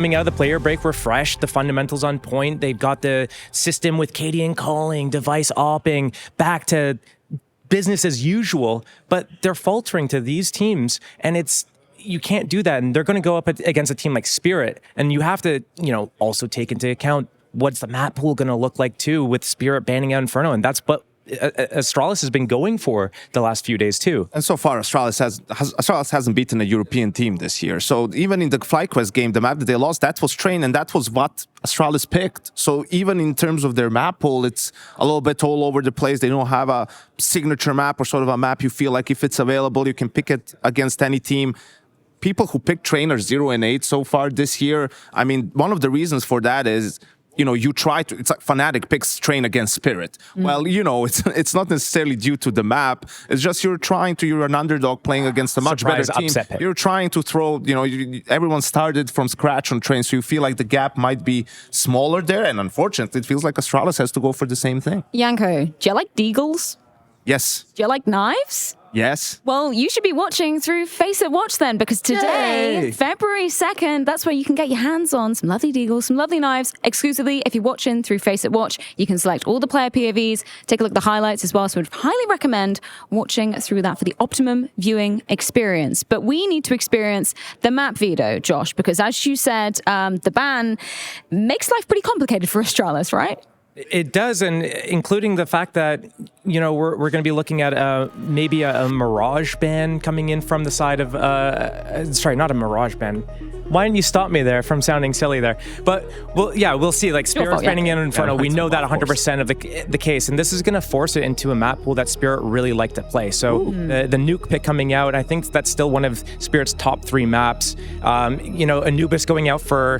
Coming out of the player break refreshed, the fundamentals on point. They've got the system with KDN calling, device opping, back to business as usual, but they're faltering to these teams, and you can't do that. And they're going to go up against a team like Spirit, and you have to, also take into account what's the map pool going to look like too, with Spirit banning out Inferno, and that's what Astralis has been going for the last few days too. And so far, Astralis hasn't beaten a European team this year. So even in the FlyQuest game, the map that they lost, that was Train, and that was what Astralis picked. So even in terms of their map pool, it's a little bit all over the place. They don't have a signature map or sort of a map you feel like if it's available, you can pick it against any team. People who pick Train are 0-8 so far this year. I mean, one of the reasons for that is, you try to, it's like Fnatic picks Train against Spirit. Well, it's not necessarily due to the map. It's just you're an underdog playing against a much better team. You're trying to throw, everyone started from scratch on Train, so you feel like the gap might be smaller there. And unfortunately, it feels like Astralis has to go for the same thing. Yanko, do you like deagles? Yes. Do you like knives? Yes. Well, you should be watching through Face It Watch then, because today, Yay! February 2nd, that's where you can get your hands on some lovely deagles, some lovely knives, exclusively. If you're watching through Face It Watch, you can select all the player POVs, take a look at the highlights as well. So I'd highly recommend watching through that for the optimum viewing experience. But we need to experience the map veto, Josh, because as you said, the ban makes life pretty complicated for Astralis, right? It does, and including the fact that, we're going to be looking at maybe a Mirage ban coming in from the side of, sorry, not a Mirage ban. Why didn't you stop me there from sounding silly there? But, we'll see. Like, Spirit's banning in Inferno, we know that 100% of the case, and this is going to force it into a map pool that Spirit really like to play. So the Nuke pick coming out, I think that's still one of Spirit's top 3 maps. Anubis going out for